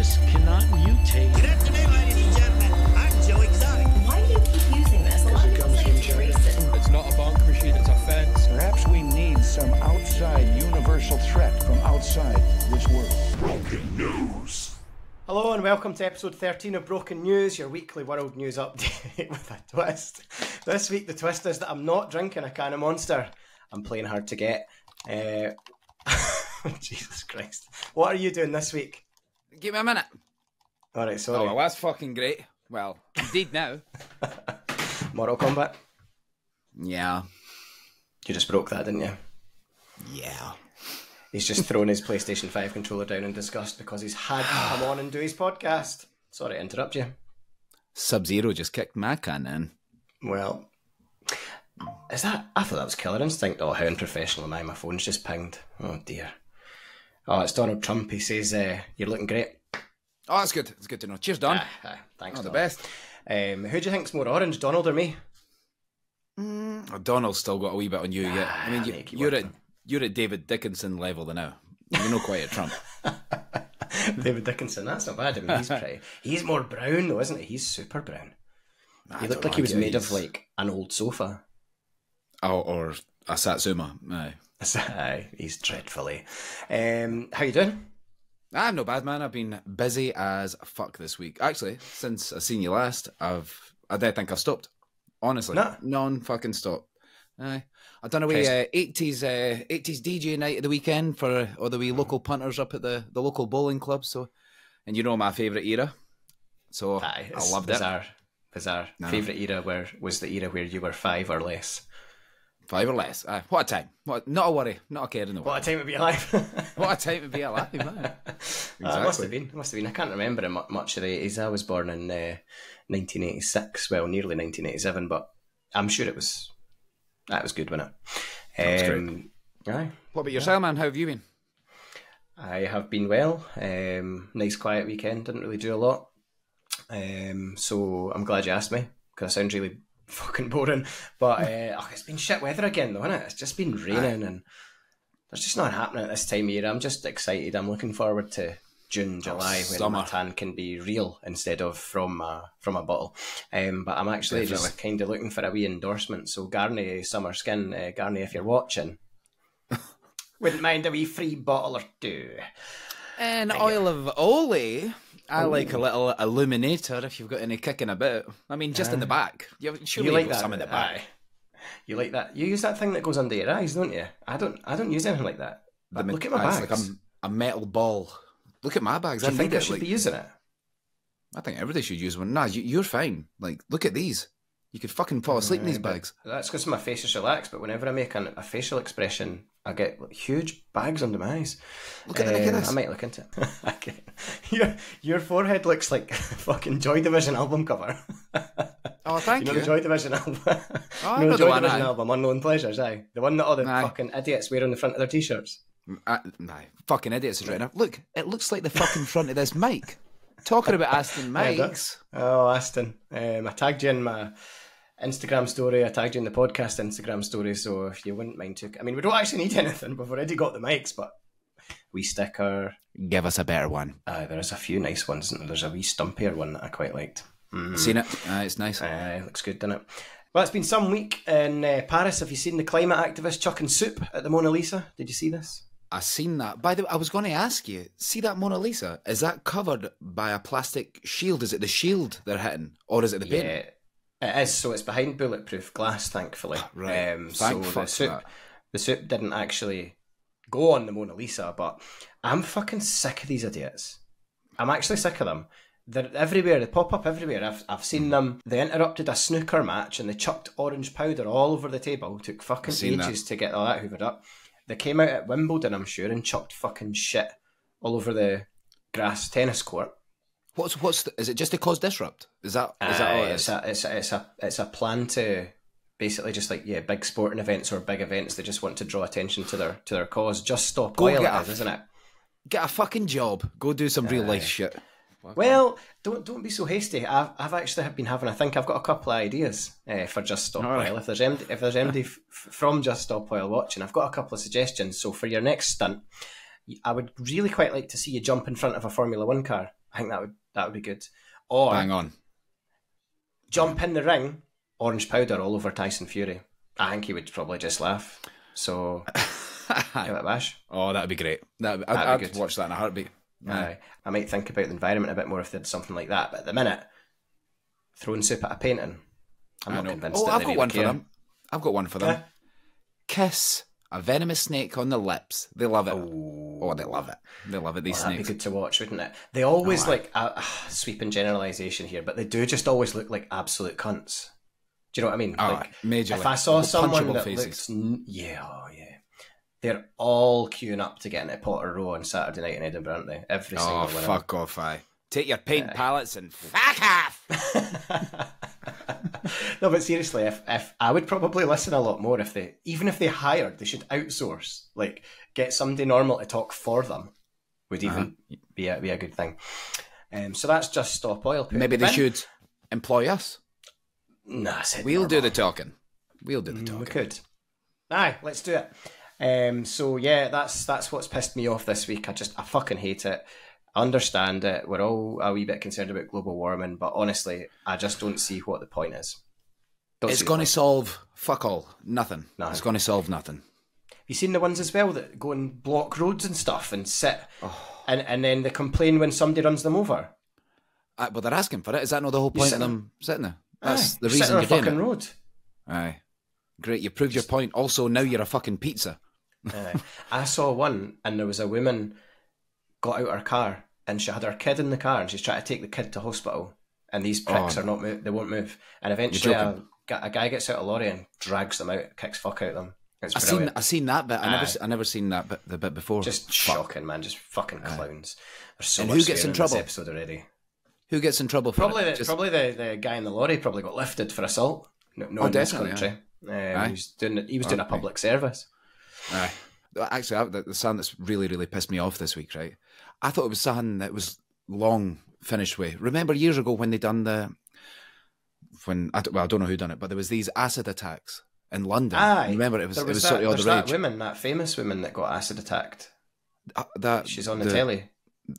virus cannot mutate. Good afternoon, ladies and gentlemen. I'm Joe Exotic. Why do you keep using this? A lot of people say it's racist. It's not a bunk machine, it's a fence. Perhaps we need some outside universal threat from outside this world. Broken News. Hello and welcome to episode 13 of Broken News, your weekly world news update with a twist. This week the twist is that I'm not drinking a can of Monster. I'm playing hard to get. Jesus Christ. What are you doing this week? Give me a minute. Alright, sorry. Oh, well, that's fucking great. Well, indeed now. Mortal Kombat? Yeah. You just broke that, didn't you? Yeah. He's just thrown his PlayStation 5 controller down in disgust because he's had to come on and do his podcast. Sorry to interrupt you. Sub-Zero just kicked my can in. Well, is that... I thought that was Killer Instinct. Oh, how unprofessional am I? My phone's just pinged. Oh, dear. Oh, it's Donald Trump. He says, you're looking great. Oh, that's good. It's good to know. Cheers, Don. Thanks, Oh, the Don. best. Who do you think's more orange, Donald or me? Oh, Donald's still got a wee bit on you yet. I mean, you're at David Dickinson level now. You're not quite at Trump. David Dickinson, that's not bad. I mean, he's pretty. He's more brown though, isn't he? He's super brown. He looked like he was made of like an old sofa. Oh, or a Satsuma. Aye. Aye, he's dreadfully. How you doing? I'm not bad, man. I've been busy as fuck this week. Actually, since I seen you last, I don't think I've stopped. Honestly, non-fucking stop. Aye. I've done a wee 80s DJ night at the weekend for all the wee local punters up at the local bowling club. So, and you know my favourite era. So I loved bizarre. it. Bizarre. No. Favourite era was the era where you were 5 or less. 5 or less. Aye. What a time. Not a worry. Not a care in the world. What a time to be alive. What a time to be alive, man. Exactly. It must have been. I can't remember much of the 80s. I was born in 1986. Well, nearly 1987, but I'm sure that was good, wasn't it? That was great. Aye. What about yourself, man? How have you been? I have been well. Nice quiet weekend. Didn't really do a lot. So I'm glad you asked me because I sound really fucking boring. But it's been shit weather again, though, isn't it? It's just been raining and there's just not happening at this time of year. I'm just excited. I'm looking forward to June, July when my tan can be real instead of from a bottle. But I'm actually just kind of looking for a wee endorsement. So Garnier Summer Skin, Garnier, if you're watching, wouldn't mind a wee free bottle or two. And oil of Olay. I like a little illuminator if you've got any kicking about. I mean, just in the back. Surely you like you've got that? some in the back. You like that? You use that thing that goes under your eyes, don't you? I don't use anything like that. Look at my bags. It's like a metal ball. Look at my bags. Do you think I should be using it? I think everybody should use one. Nah, you're fine. Like, look at these. You could fucking fall asleep in these bags. That's because my face is relaxed, but whenever I make a facial expression, I get huge bags under my eyes. Look at this. I might look into it. Your forehead looks like a fucking Joy Division album cover. Oh, thank you. You know the Joy Division album? Oh, you know the Joy Division album, Unknown Pleasures, aye? The one that all the fucking idiots wear on the front of their t-shirts. Nah, fucking idiots is right enough. Look, it looks like the fucking front of this mic. Talking about Aston mics. Oh, Aston. I tagged you in my Instagram story. I tagged you in the podcast Instagram story. So if you wouldn't mind I mean, we don't actually need anything. We've already got the mics, but wee sticker. Give us a better one. There's a few nice ones. There's a wee stumpier one that I quite liked. Seen it? It's nice. It looks good, doesn't it? Well, it's been some week in Paris. Have you seen the climate activist chucking soup at the Mona Lisa? Did you see this? I seen that. By the way, I was going to ask you, see that Mona Lisa? Is that covered by a plastic shield? Is it the shield they're hitting? Or is it the paint? Yeah, it is. So it's behind bulletproof glass, thankfully. Right. The soup didn't actually go on the Mona Lisa, but I'm fucking sick of these idiots. I'm actually sick of them. They're everywhere. They pop up everywhere. I've seen them. They interrupted a snooker match and they chucked orange powder all over the table. Took fucking ages to get all that hoovered up. They came out at Wimbledon, I'm sure, and chucked fucking shit all over the grass tennis court. Is it just to cause disrupt? Is that all it is? It's a plan to basically just like big sporting events or big events. They just want to draw attention to their cause. Just stop oil, isn't it? Get a fucking job. Go do some real life shit. Well, don't be so hasty. I've actually been having a think. I've got a couple of ideas for Just Stop Oil. If there's MD from Just Stop Oil watching, I've got a couple of suggestions. So for your next stunt, I would really quite like to see you jump in front of a Formula 1 car. I think that would be good. Or Bang on. jump in the ring, orange powder all over Tyson Fury. I think he would probably just laugh. So give it a bash. Oh, that'd be great. That'd I'd watch that in a heartbeat. Aye. I might think about the environment a bit more if they did something like that. But at the minute, throwing soup at a painting, I'm not convinced that I've they got really one care. for them. I've got one for them. Kiss a venomous snake on the lips. They love it. Oh, they love it. They love it, these That'd snakes. be good to watch, wouldn't it? They always sweeping generalisation here, but they do just always look like absolute cunts. Do you know what I mean? Majorly. If I saw someone Punchable that faces. looks... They're all queuing up to get into Potter Row on Saturday night in Edinburgh, aren't they? Every single one. Fuck off, aye. Take your paint palettes and fuck off! No, but seriously, if I would probably listen a lot more if they hired, they should outsource. Like, get somebody normal to talk for them would even be a good thing. So that's just Stop Oil Poo. Maybe they should employ us. Nah, We'll do the talking. We'll do the talking. We could. Aye, let's do it. So yeah, that's what's pissed me off this week. I fucking hate it. I understand it. We're all a wee bit concerned about global warming, but honestly, I just don't see what the point is. It's going to solve fuck all. Nothing. No. It's going to solve nothing. Have you seen the ones as well that go and block roads and stuff and sit and then they complain when somebody runs them over? But they're asking for it. Is that not the whole point of them sitting there? That's the sitting reason on you're a doing fucking it. road. Aye. Great. You proved your point. Also, now you're a fucking pizza. I saw one and there was a woman got out her car and she had her kid in the car and she's trying to take the kid to hospital and these pricks they won't move, and eventually a guy gets out of a lorry and drags them out, kicks fuck out of them. I seen that bit. I never seen that bit, the bit before. Just shocking, man. Just fucking clowns. There's so and much who gets in trouble? This episode already. Who gets in trouble for it? Probably the guy in the lorry probably got lifted for assault. No, in this country. He was doing a public service. Aye. Actually, the something that's really, really pissed me off this week, right? I thought it was something that was long finished with. Remember years ago when they done I don't know who done it, but there was these acid attacks in London. Aye. Remember, it was sort of all the that rage. that famous woman that got acid attacked. She's on the telly.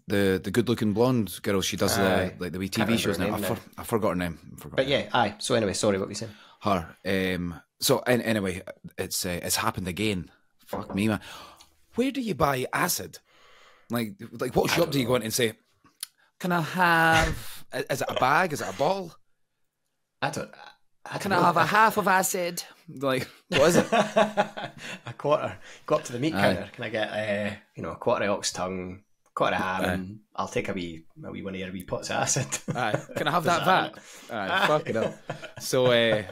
The good-looking blonde girl. She does the wee TV shows now. I forgot her name. But yeah, aye. So anyway, sorry, what were you saying? Her. So anyway, it's happened again. Fuck me, man. Where do you buy acid? Like what shop do you go in and say, "Can I have? Is it a bag? Is it a ball? Can I have a half of acid? Like, what is it? A quarter. Go up to the meat counter. Can I get a quarter of ox tongue, quarter of ham, and I'll take a wee one of your wee pots of acid. Aye. Can I have that vat? Aye, fuck it up. So,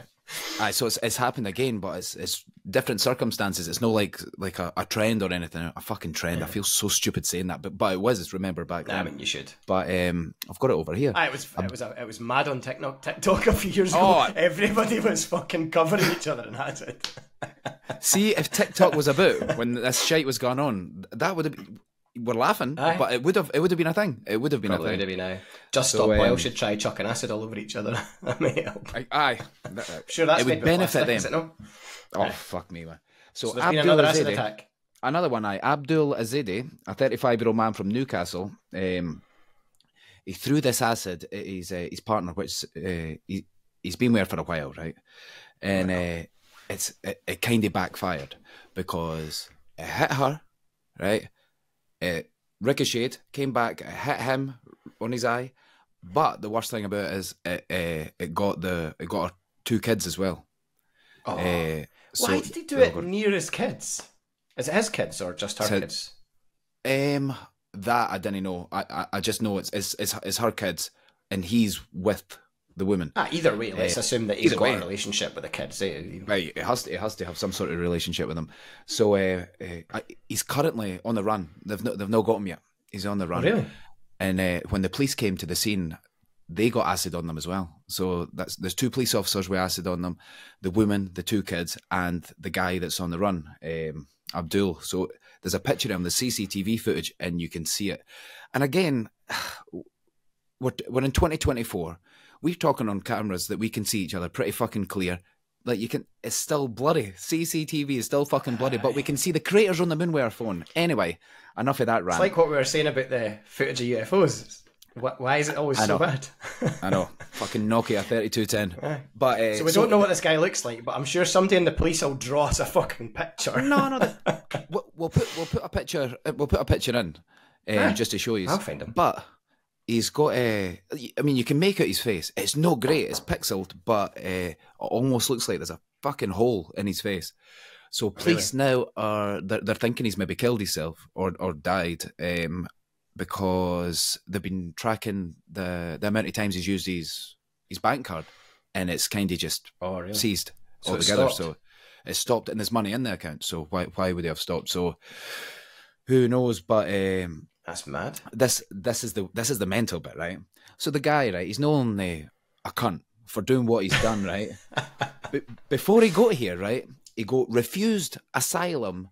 so it's happened again, but it's different circumstances. It's no like a trend or anything. A fucking trend. I feel so stupid saying that, but it was. Remember back then. I mean, you should. But I've got it over here. It was mad on TikTok a few years ago. Everybody was fucking covering each other in acid. See, if TikTok was about when this shite was going on, that would have been. We're laughing, but it would have been a thing. It would have been Probably a thing. Would have been Just Stop Oil should try chucking acid all over each other. That may help. Aye. Sure, that's it would benefit them. Is it no? Oh, fuck me, man. So there's been another acid attack. Another one, Abdul Azidi, a 35-year-old man from Newcastle, he threw this acid at his partner, which he's been with for a while, right? And it kind of backfired because it hit her, right? It ricocheted, came back, it hit him on his eye. But the worst thing about it is it got her 2 kids as well. Oh. Why did he do it near his kids? Is it his kids or just her kids? That I didn't know. I just know it's her kids, and he's with the woman. Either way, let's assume that he's got a relationship with the kids. Right, it has to have some sort of relationship with them. So he's currently on the run. They've not got him yet. He's on the run. Oh, really? And when the police came to the scene, they got acid on them as well. So there's 2 police officers with acid on them, the woman, the 2 kids, and the guy that's on the run, Abdul. So there's a picture of him, the CCTV footage, and you can see it. And again, we're in 2024. We're talking on cameras that we can see each other pretty fucking clear. Like it's still bloody. CCTV is still fucking bloody, but we can see the craters on the moon with our phone. Anyway, enough of that rant. It's like what we were saying about the footage of UFOs. Why is it always so bad? I know. Fucking Nokia 3210. But so we don't know what this guy looks like, but I'm sure somebody in the police will draw us a fucking picture. No. We'll put a picture. We'll put a picture in just to show you. I'll find him. But he's got a. I mean, you can make out his face. It's no great. It's pixeled, but it almost looks like there's a fucking hole in his face. So police now they're thinking he's maybe killed himself or died. Because they've been tracking the amount of times he's used his bank card, and it's kind of just seized altogether. So it's stopped, and there's money in the account. So why would they have stopped? So who knows? But that's mad. This is the mental bit, right? So the guy, right? He's not only a cunt for doing what he's done, right? Before he got here, right? He got refused asylum.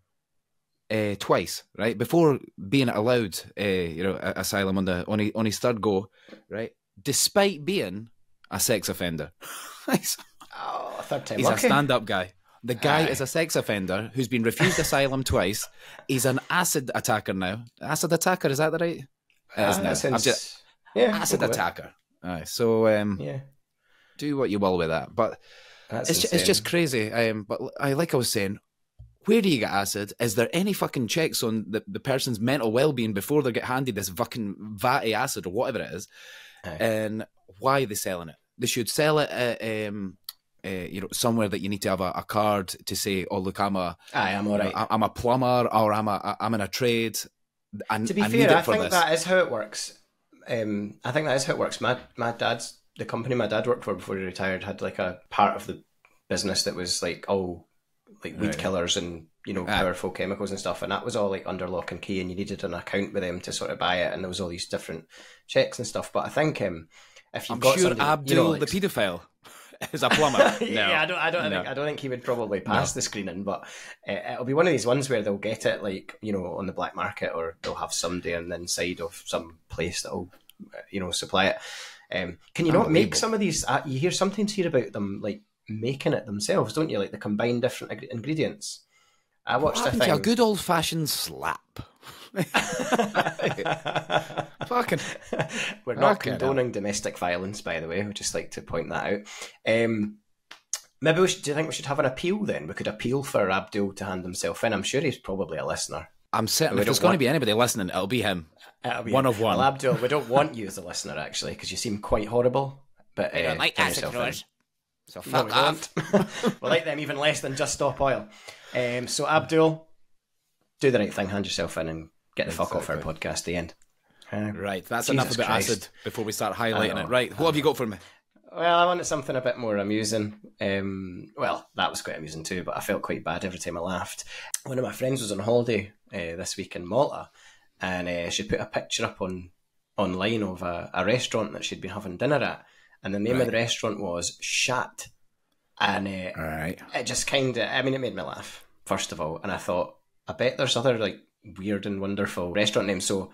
Twice, right? Before being allowed, asylum on his third go, right? Despite being a sex offender. Third time. He's a stand-up guy. The guy is a sex offender who's been refused asylum twice. He's an acid attacker now. Acid attacker, is that the right? Acid attacker. So do what you will with that. But it's just crazy. But like I was saying, where do you get acid? Is there any fucking checks on the person's mental well-being before they get handed this fucking vatty acid or whatever it is? And why are they selling it? They should sell it at somewhere that you need to have a card to say, oh look, I'm all right. I'm a plumber, or I'm in a trade. To be fair, I think that is how it works. My dad's the company my dad worked for before he retired had like a part of the business that was like weed killers and powerful chemicals and stuff, and that was all like under lock and key, and you needed an account with them to sort of buy it, and there was all these different checks and stuff. But I think if you've got somebody, Abdul the paedophile is a plumber. Yeah, I don't think he would probably pass the screening, but it'll be one of these ones where they'll get it like on the black market, or they'll have somebody on the inside of some place that'll supply it. Can you not make some of these? You hear sometimes here about them like making it themselves, don't you? Like they combine different ingredients. I watched a thing. A good old fashioned slap. Fucking. We're not condoning domestic violence, by the way. We'd just like to point that out. Maybe do you think we should have an appeal then? We could appeal for Abdul to hand himself in. I'm sure he's probably a listener. I'm certain if there's going to be anybody listening, it'll be him. One of one. Well, Abdul, we don't want you as a listener, actually, because you seem quite horrible. But I don't like acid throwers. So fuck off. We like them even less than Just Stop Oil. So Abdul, do the right thing, hand yourself in and get the fuck off our podcast, the end. Right, that's enough about acid before we start highlighting it. Right, what have you got for me? Well, I wanted something a bit more amusing. Well, that was quite amusing too, but I felt quite bad every time I laughed. One of my friends was on holiday this week in Malta, and she put a picture up online of a restaurant that she'd been having dinner at, and the name of the restaurant was Shat. And it just kind of, it made me laugh, first of all, and I thought, I bet there's other like weird and wonderful restaurant names. So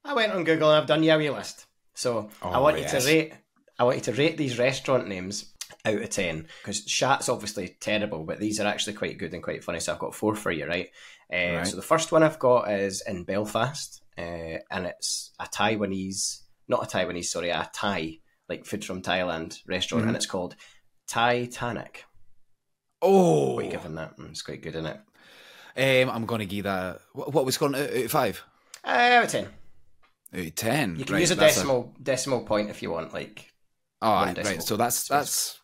I went on Google and I've done you a wee list. So I want you to rate these restaurant names out of 10, because Shat's obviously terrible, but these are actually quite good and quite funny. So I've got 4 for you, right? So the first one I've got is in Belfast, and it's a Thai, like food from Thailand restaurant, and it's called Titanic. Oh, what are you giving that? It's quite good, isn't it? I'm going to give that. What was it called? Out of 5? Out of 10. Out of 10. You can use a decimal point if you want, like. Oh, right. So that's.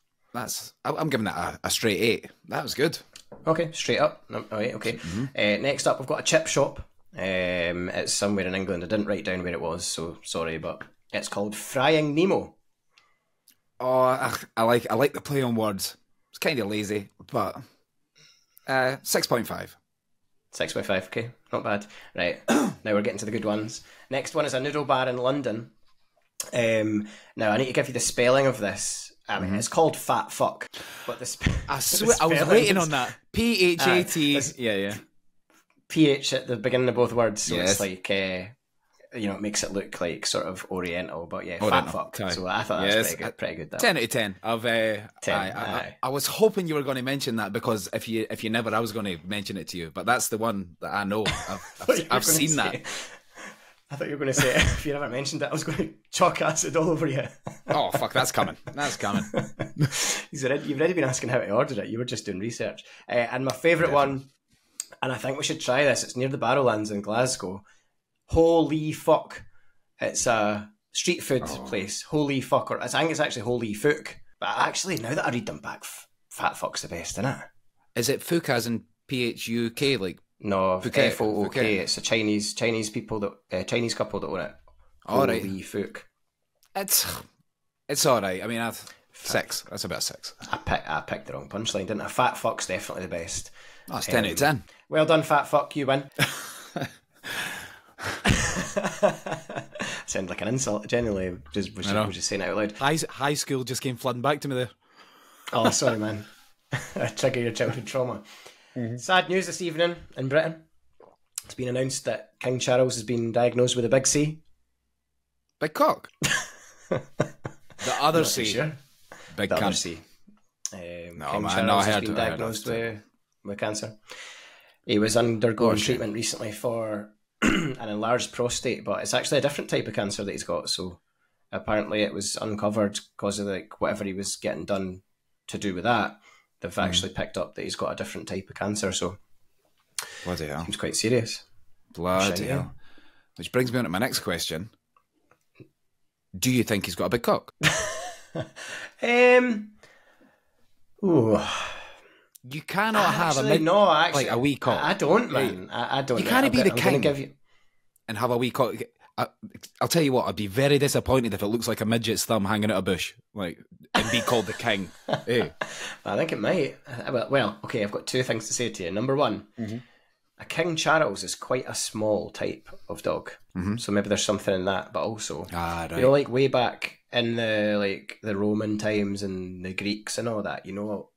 I'm giving that a straight 8. That was good. Okay, straight up. All right, okay. Next up, we've got a chip shop. It's somewhere in England. I didn't write down where it was, so sorry, but it's called Frying Nemo. Oh, I like the play on words. It's kind of lazy, but 6.5. 6.5, okay, not bad. Right, now we're getting to the good ones. Next one is a noodle bar in London. Now I need to give you the spelling of this. It's called Fat Fuck, but I swear I was waiting on that. PHAT. Yeah. PH at the beginning of both words, so it's like it makes it look like sort of Oriental, but Fat Fuck. Okay. So I thought that was pretty good. That 10 out of 10. 10. I was hoping you were going to mention that, because if you never, I was going to mention it to you. But that's the one that I know. I've seen that. I thought you were going to say, if you never mentioned it, I was going to chalk acid all over you. Oh, fuck, that's coming. That's coming. You've already been asking how to order it. You were just doing research. And my favourite one, and I think we should try this, it's near the Barrowlands in Glasgow. Holy fuck. It's a street food place. Holy fuck. Or I think it's actually Holy Fook. But actually, now that I read them back, Fat Fuck's the best, isn't it? Is it Fook as in Phuk, like? No, Phuket, Fook. Phuket. It's a Chinese people that Chinese couple that own it. All right. Holy Fook. It's all right. I mean, six. That's about six. I picked the wrong punchline, didn't I? Fat Fuck's definitely the best. Oh, it's 10 out of 10. Well done, Fat Fuck. You win. Sounds like an insult. Genuinely, was just saying it out loud. High school just came flooding back to me there. Oh, sorry, man. I trigger your childhood trauma. Sad news this evening in Britain. It's been announced that King Charles has been diagnosed with a big C. Big cock. The other C. Sure. Big The other cunt. C. No, King man, Charles no, I has heard been I heard diagnosed that. with cancer. He was undergoing shit. treatment recently for an enlarged prostate, but it's actually a different type of cancer that he's got. So apparently it was uncovered because of like whatever he was getting done to do with that. They've actually picked up that he's got a different type of cancer. So Bloody hell. seems quite serious. Bloody Shit, hell. Which brings me on to my next question. Do you think he's got a big cock? Ooh. You cannot have Actually, no, actually, like a wee cock. I don't, man. I don't. You can't be the I'm gonna king. give you... And have a wee cock. I'll tell you what, I'd be very disappointed if it looks like a midget's thumb hanging out a bush, like, and be called the king. Hey. I think it might. Well, okay, I've got two things to say to you. Number one, a King Charles is quite a small type of dog, so maybe there's something in that. But also, Right. you know, like way back in the Roman times and the Greeks and all that, you know,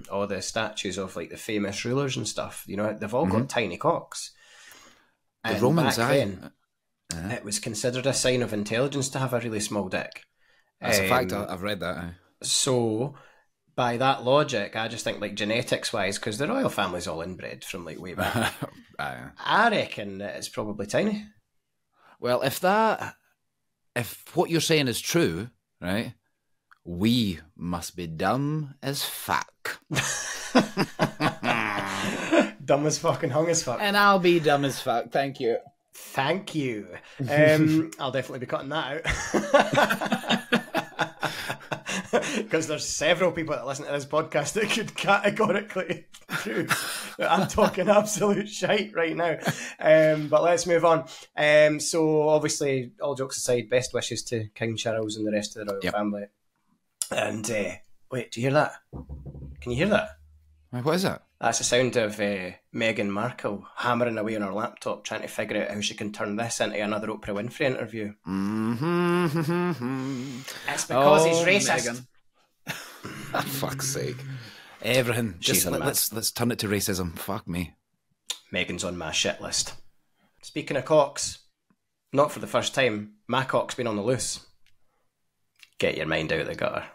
all the statues of like the famous rulers and stuff. You know, they've all got tiny cocks. The And Romans, back aye. then, it was considered a sign of intelligence to have a really small dick. That's a fact. I've read that. Aye. So, by that logic, I just think like genetics-wise, because the royal family's all inbred from like way back, Aye. I reckon it's probably tiny. Well, if what you're saying is true, right, we must be dumb as fuck. Dumb as fuck and hung as fuck. And I'll be dumb as fuck. Thank you. Thank you. I'll definitely be cutting that out. Because there's several people that listen to this podcast that could categorically prove that I'm talking absolute shite right now. But let's move on. So obviously, all jokes aside, best wishes to King Charles and the rest of the royal family. And wait, do you hear that? Can you hear that? Wait, what is that? That's the sound of Meghan Markle hammering away on her laptop trying to figure out how she can turn this into another Oprah Winfrey interview. It's because he's racist. For fuck's sake. Everything. She's Let's turn it to racism. Fuck me. Meghan's on my shit list. Speaking of cocks, not for the first time, macaque's been on the loose. Get your mind out of the gutter.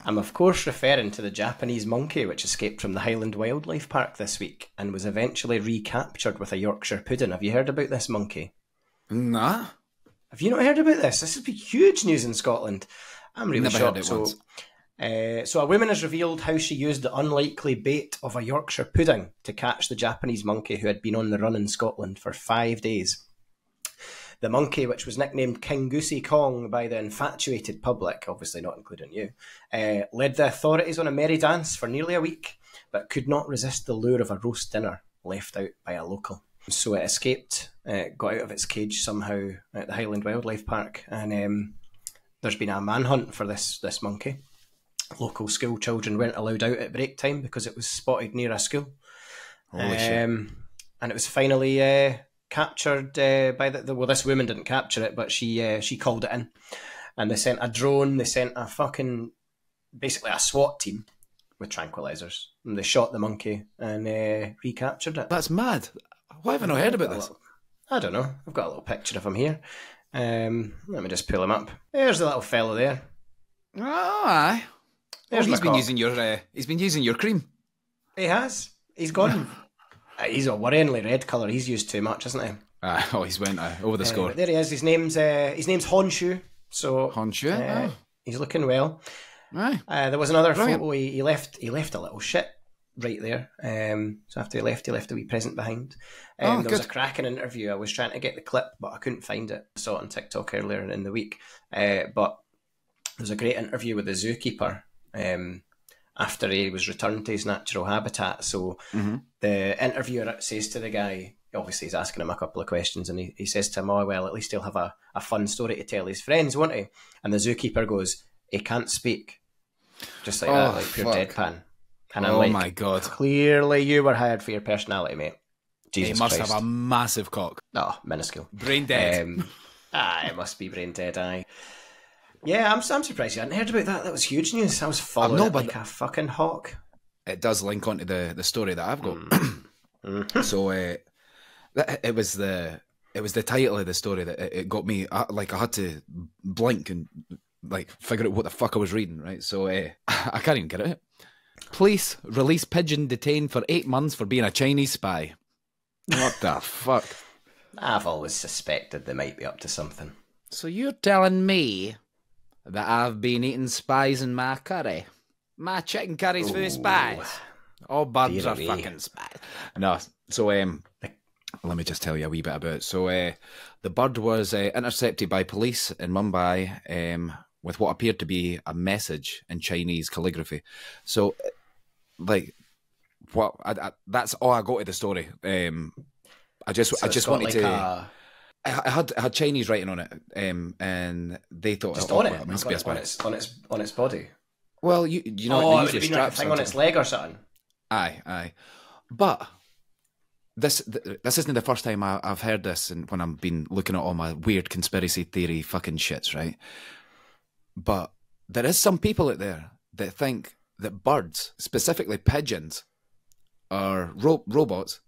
I'm of course referring to the Japanese monkey which escaped from the Highland Wildlife Park this week and was eventually recaptured with a Yorkshire pudding. Have you heard about this monkey? Nah. Have you not heard about this? This has been huge news in Scotland. I'm really Never shocked. heard it once. So a woman has revealed how she used the unlikely bait of a Yorkshire pudding to catch the Japanese monkey who had been on the run in Scotland for 5 days. The monkey, which was nicknamed King Goosey Kong by the infatuated public, obviously not including you, led the authorities on a merry dance for nearly a week, but could not resist the lure of a roast dinner left out by a local. So it escaped, got out of its cage somehow at the Highland Wildlife Park, and there's been a manhunt for this monkey. Local school children weren't allowed out at break time because it was spotted near a school. Holy shit. And it was finally captured by this woman didn't capture it, but she called it in, and they sent a drone. They sent basically a SWAT team with tranquilizers, and they shot the monkey and recaptured it. That's mad. Why have I not heard about this? I don't know. I've got a little picture of him here. Let me just pull him up. There's the little fellow there. Oh, aye. There's He's my been cock. using your cream. He has. He's gone. He's a worryingly red colour. He's used too much, isn't he? Oh, he's went over the score. There he is. His name's Honshu. So Honshu. He's looking well. Aye. There was another photo. He left a little shit right there. So after he left a wee present behind. There was a cracking interview. I was trying to get the clip, but I couldn't find it. I saw it on TikTok earlier in the week. But there was a great interview with the zookeeper after he was returned to his natural habitat. So the interviewer says to the guy, obviously he's asking him a couple of questions, and he says to him, oh, well, at least he'll have a fun story to tell his friends, won't he? And the zookeeper goes, he can't speak. Just like that, like pure deadpan. And I'm like, my God. Clearly you were hired for your personality, mate. Jesus He must Christ. have a massive cock. Oh, minuscule. Brain dead. It must be brain dead, aye. Yeah, I'm surprised you hadn't heard about that. That was huge news. I was following it like a fucking hawk. It does link onto the story that I've got. So it was the title of the story that it got me. I had to blink and like figure out what the fuck I was reading. Right, so I can't even get it. Police release Pigeon detained for 8 months for being a Chinese spy. What the fuck? I've always suspected they might be up to something. So you're telling me that I've been eating spies in my curry? My chicken curry's full of spies. All birds are fucking spies. No, so let me just tell you a wee bit about it. So the bird was intercepted by police in Mumbai with what appeared to be a message in Chinese calligraphy. So, that's all I got to the story. I just wanted to. I had Chinese writing on it, and they thought just on it. It must be a spy. On its body. Well, you know, it would be like a thing on its leg or something. Aye. But this isn't the first time I've heard this, and when I've been looking at all my weird conspiracy theory fucking shits, right? But there is some people out there that think that birds, specifically pigeons, are robots,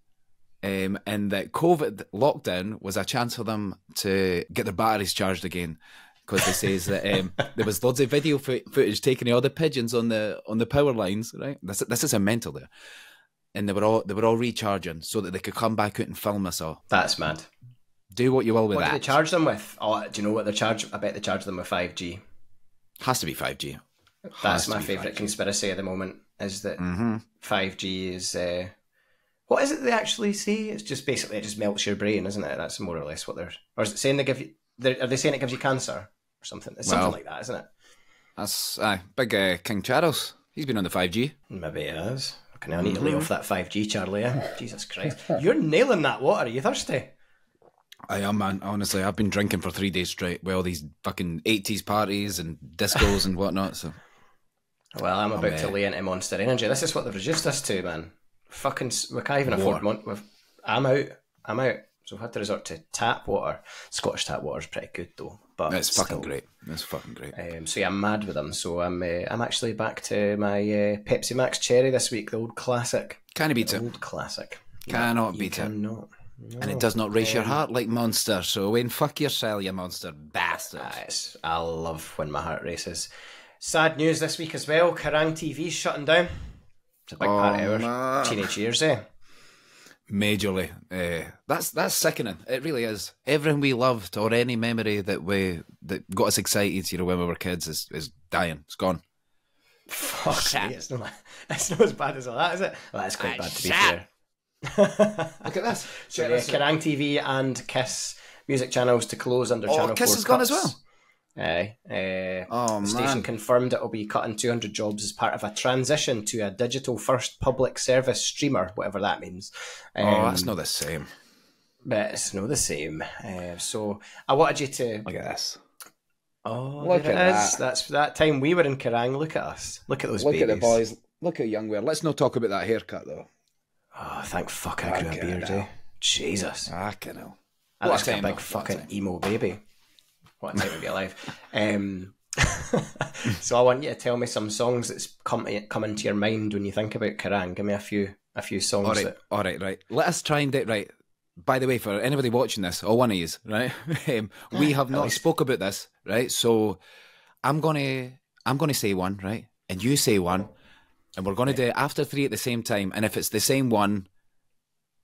and that COVID lockdown was a chance for them to get their batteries charged again, because they says that there was loads of video footage taken of all the pigeons on the power lines, right? This is a mental there, and they were all recharging so that they could come back out and film us all. That's mad. Do what you will with that. What do they charge them with? Oh, do you know what they charge? I bet they charge them with 5G. Has to be 5G. That's my favourite conspiracy at the moment, is that 5G is... what is it they actually say? It's just basically, it just melts your brain, isn't it? That's more or less what they're... Or is it saying they give you... Are they saying it gives you cancer or something? It's something like that, isn't it? That's... big King Charles. He's been on the 5G. Maybe it is. Okay, I need to lay off that 5G, Charlie. Jesus Christ. You're nailing that water. Are you thirsty? I am, man. Honestly, I've been drinking for 3 days straight with all these fucking 80s parties and discos and whatnot, so... Well, I'm about to lay into Monster Energy. This is what they've reduced us to, man. Fucking... We can't even afford... I'm out. So I've had to resort to tap water. Scottish tap water's pretty good, though. But it's fucking great. It's fucking great. So yeah, I'm mad with them. So I'm actually back to my Pepsi Max Cherry this week, the old classic. Can't beat it. Old classic. Cannot beat it. No. And it does not race your heart like Monster, so Wayne, fuck yourself, you monster bastard. I love when my heart races. Sad news this week as well. Kerrang TV shutting down. It's a big part of our teenage years, Majorly. That's sickening. It really is. Everything we loved, or any memory that got us excited, when we were kids, is dying. It's gone. Fuck me. It's not as bad as all that, is it? Well, that's quite bad, to be fair. Look at this. So Kerrang TV and Kiss music channels to close under Channel 4 Kiss has gone as well. Aye. The station confirmed it will be cutting 200 jobs as part of a transition to a digital-first public service streamer, whatever that means. That's not the same. But it's not the same. So I wanted you to... Look at this. Oh, look at that. That's that time we were in Kerrang. Look at us. Look at those babies. Look at the boys. Look how young we are. Let's not talk about that haircut, though. Oh, thank fuck I grew a beard, Jesus. I can know. I look like a big fucking emo baby. What a time to be alive. So I want you to tell me some songs that's come into your mind when you think about Kerrang. Give me a few songs. All right. Let us try and do it right. By the way, for anybody watching this, or one of yous, right? We have not spoke about this, right? So I'm gonna say one, right? And you say one. And we're going to do it after 3 at the same time. And if it's the same one,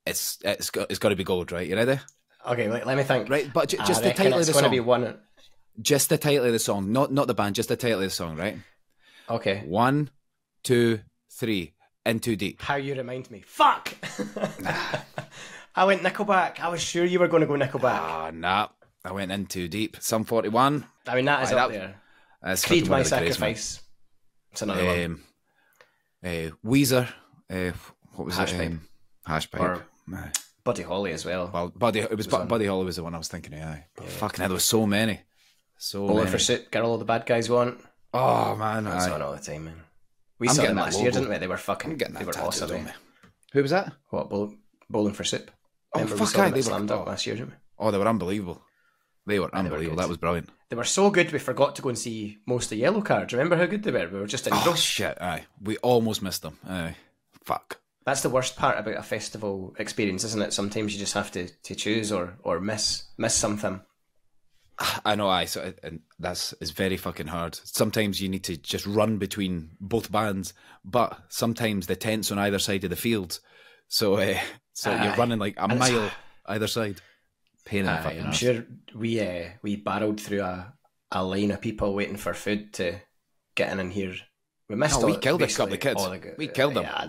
it's got to be gold, right? You ready? Okay, let me think. Right, but just the title of the song. song. Be one. Just the title of the song, not the band. Just the title of the song, right? Okay. 1, 2, 3. In Too Deep. How you remind me. Fuck! I went Nickelback. I was sure you were going to go Nickelback. Ah, nah. I went In Too Deep. Sum 41. I mean, that is up there. Creed, My Sacrifice. It's another one. Weezer. What was Hashpipe. it? Hashpipe. Buddy Holly as well. Well, Buddy Holly was the one I was thinking of. Aye. But fucking hell, there was so many. Bowling for Soup, Girl All the Bad Guys Want. Oh, man. That's on all the time, man. We saw them last year, didn't we? They were fucking. They were awesome. Who was that? What? Bowling for Soup. Remember we saw them at Slam Dunk last year, didn't we? Oh, they were unbelievable. They were unbelievable. That was brilliant. They were so good we forgot to go and see most of the Yellow Cards. Remember how good they were? We were just in Oh shit! Aye, we almost missed them. Aye, fuck. That's the worst part about a festival experience, isn't it? Sometimes you just have to choose or miss something. I know, and it's very fucking hard. Sometimes you need to just run between both bands, but sometimes the tent's on either side of the field, so you're running like a mile either side. Pain in the fucking I'm arse. sure we barreled through a line of people waiting for food to get in and here. We missed. We killed a couple of kids. We killed them. Yeah,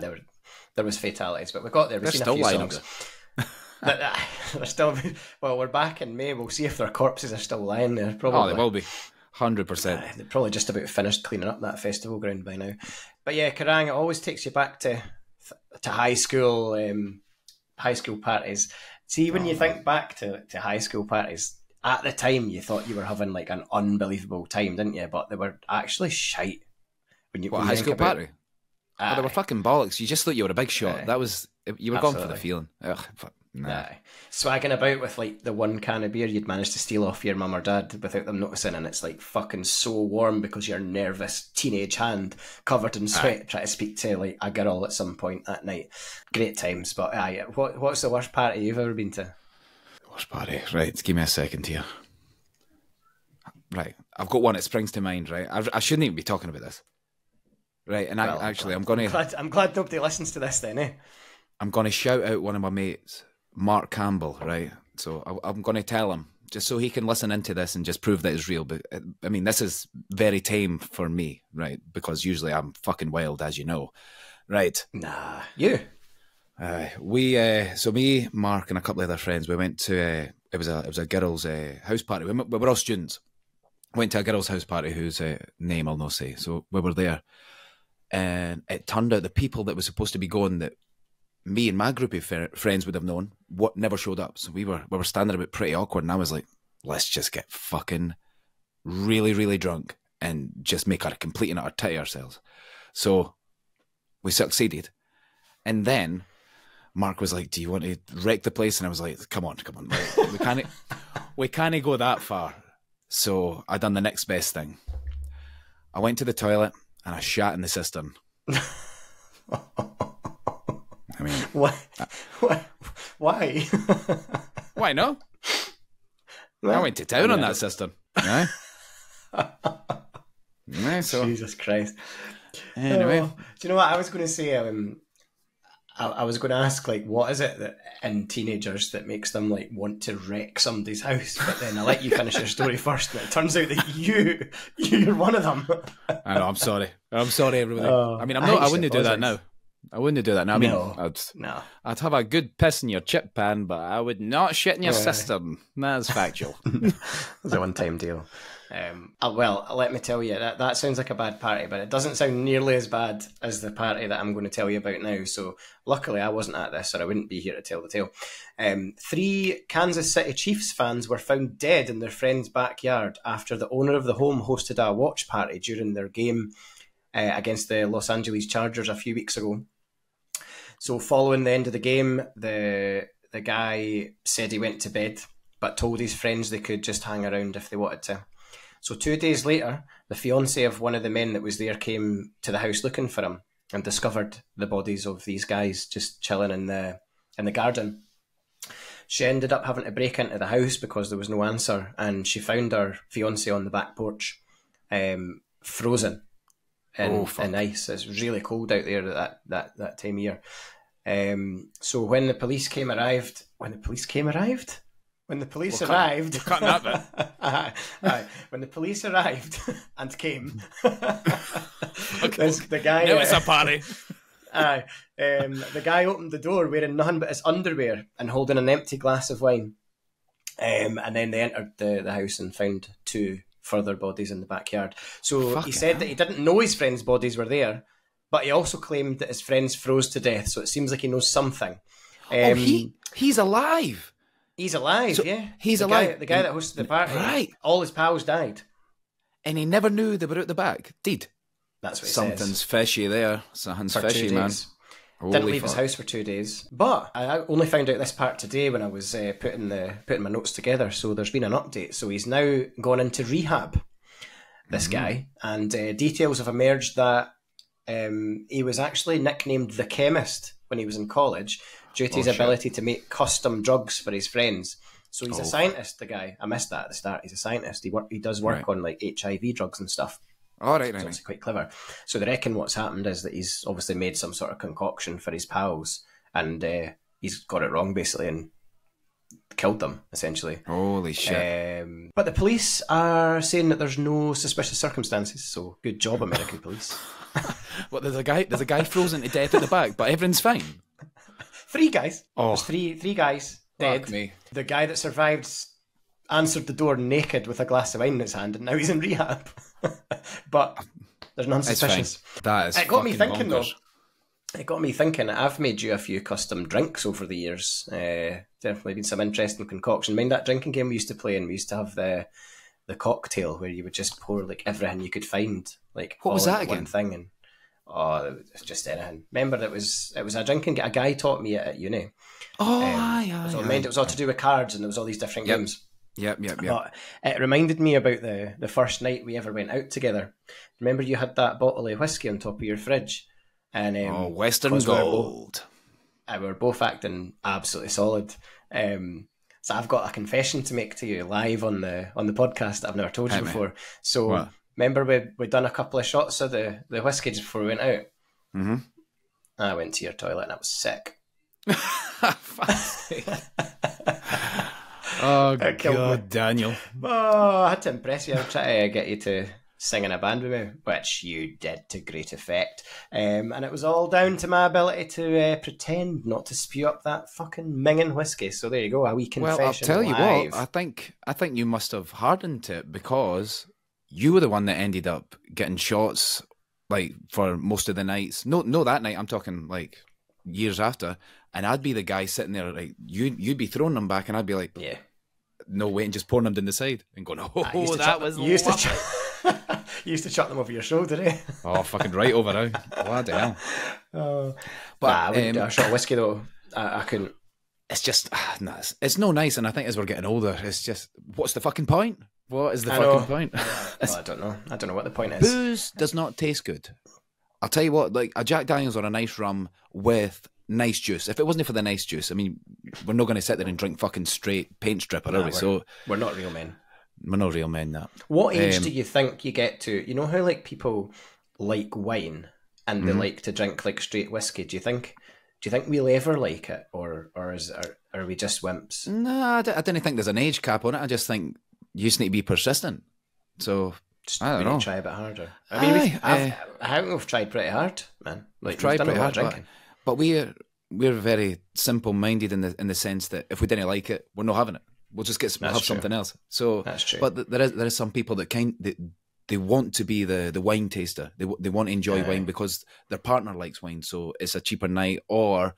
there was fatalities, but we got there. We've seen a few songs. They're still. Well, we're back in May. We'll see if their corpses are still lying there. Probably. Oh, they will be. 100%. They're probably just about finished cleaning up that festival ground by now. But yeah, Kerrang, it always takes you back to high school parties. See, when you think back to high school parties, at the time you thought you were having like an unbelievable time, didn't you? But they were actually shite. When you high school party? They were fucking bollocks. You just thought you were a big shot. That was you were going for the feeling. Ugh, nah. Swagging about with like the one can of beer you'd managed to steal off your mum or dad without them noticing, and it's like fucking so warm because your nervous teenage hand covered in sweat trying to speak to like a girl at some point at night. Great times. But what's the worst party you've ever been to? Worst party, right? Give me a second here. Right, I've got one that springs to mind. Right, I shouldn't even be talking about this. Right, and well, I'm glad nobody listens to this then, eh? I'm going to shout out one of my mates, Mark Campbell, right? So I'm going to tell him, just so he can listen into this and just prove that it's real. But I mean, this is very tame for me, right? Because usually I'm fucking wild, as you know, right? Nah, you. So me, Mark, and a couple of other friends, we went to it was a girls' house party. We were all students. Went to a girls' house party whose name I'll not say. So we were there, and it turned out the people that were supposed to be going that me and my group of friends would have known what never showed up. So we were standing about pretty awkward, and I was like, let's just get fucking really, really drunk and just make a complete and utter tit of ourselves. So we succeeded, and then Mark was like, do you want to wreck the place? And I was like, come on. Like, we can't go that far. So I done the next best thing. I went to the toilet and I shat in the cistern. I mean, why? Why? Why no? I went to town on that cistern. Right? So, Jesus Christ. Anyway, do you know what I was going to say? I was going to ask, like, what is it that in teenagers that makes them like want to wreck somebody's house? But then I let you finish your story first, and it turns out that you're one of them. I know. I'm sorry, everybody. I mean, I wouldn't do that now. I wouldn't do that now. I mean, I'd have a good piss in your chip pan, but I would not shit in your cistern. That's factual. It's a one-time deal. Well, let me tell you, that sounds like a bad party, but it doesn't sound nearly as bad as the party that I'm going to tell you about now. So luckily I wasn't at this, or I wouldn't be here to tell the tale. 3 Kansas City Chiefs fans were found dead in their friend's backyard after the owner of the home hosted a watch party during their game against the Los Angeles Chargers a few weeks ago. So following the end of the game, the guy said he went to bed, but told his friends they could just hang around if they wanted to. So 2 days later, the fiancée of one of the men that was there came to the house looking for him and discovered the bodies of these guys just chilling in the garden. She ended up having to break into the house because there was no answer, and she found her fiancé on the back porch, frozen in ice. It's really cold out there at that time of year. So when the police arrived, When the police We're arrived, cutting that bit. aye, when the police arrived and came, the guy. Now it's a party. Aye, the guy opened the door wearing nothing but his underwear and holding an empty glass of wine. And then they entered the house and found 2 further bodies in the backyard. So he said that he didn't know his friends' bodies were there, but he also claimed that his friends froze to death. So it seems like he knows something. He's alive. He's alive, yeah. He's alive. The guy that hosted the party. Right. All his pals died. And he never knew they were out the back. Did. That's what he Something's says. fishy there. Something's For fishy, 2 man. days. Holy Didn't leave fuck. his house for 2 days. But I only found out this part today when I was putting my notes together. So there's been an update. So he's now gone into rehab, this guy. And details have emerged that he was actually nicknamed the Chemist when he was in college due to his ability to make custom drugs for his friends. So he's a scientist, the guy. I missed that at the start. He's a scientist. He does work on like HIV drugs and stuff. All right, It's obviously quite clever. So they reckon what's happened is that he's obviously made some sort of concoction for his pals and he's got it wrong basically and killed them essentially. Holy shit. But the police are saying that there's no suspicious circumstances, so good job, American police. What, there's a guy frozen to death at the back, but everyone's fine. 3 guys. Oh. There's three guys dead. Fuck me. The guy that survived answered the door naked with a glass of wine in his hand and now he's in rehab. But there's none It's suspicious. fine. That is It got me fucking thinking bonkers. though. It got me thinking. I've made you a few custom drinks over the years. Definitely been some interesting concoction. Mind that drinking game we used to play, and we used to have the cocktail where you would just pour like everything you could find, like What was all that into one again? thing, and it was just anything. Remember, it was a drinking. A guy taught me it at uni. Oh, It was all to do with cards, and there was all these different games. Yep. But it reminded me about the first night we ever went out together. Remember, you had that bottle of whiskey on top of your fridge, and Western 'cause Gold. we were both acting absolutely solid. So I've got a confession to make to you live on the podcast that I've never told you Hit me. before. So What? remember we'd done a couple of shots of the whiskey just before we went out. Mm-hmm. I went to your toilet and I was sick. Oh, It killed me. God, Daniel. Oh, I had to impress you. I tried to get you to sing in a band with me, which you did to great effect. And it was all down to my ability to pretend not to spew up that fucking minging whiskey. So there you go, a wee confession. Well, I'll tell you live. what. I think you must have hardened to it because you were the one that ended up getting shots like for most of the nights. No, that night. I'm talking like years after, and I'd be the guy sitting there like you'd be throwing them back, and I'd be like, Yeah. no way, and just pouring them down the side and going, oh, You used to that chuck- was you used to lovely. you used to chuck them over your shoulder, eh? Oh, fucking right over now. Bloody hell. But I wouldn't do a shot of whiskey though. I couldn't. It's just, nah, it's no nice, and I think as we're getting older, it's just, what's the fucking point? What is the I know. fucking point? Well, I don't know. I don't know what the point is. Booze does not taste good. I'll tell you what, like a Jack Daniels or a nice rum with nice juice. If it wasn't for the nice juice, I mean, we're not going to sit there and drink fucking straight paint stripper, are we? So We're not real men. we're not real men, that. What age do you think you get to? You know how like people like wine and they like to drink like straight whiskey. Do you think we'll ever like it, or are we just wimps? No, I don't think there's an age cap on it. I just think you just need to be persistent. So Just I don't we know. need to try a bit harder. I mean, Aye, I think we've tried pretty hard, man. Like tried we've done pretty a lot hard, of drinking. but we're very simple minded in the sense that if we didn't like it, we're not having it. We'll just have true. something else. So That's true. But there is some people that they want to be the wine taster. They want to enjoy wine because their partner likes wine, so it's a cheaper night. Or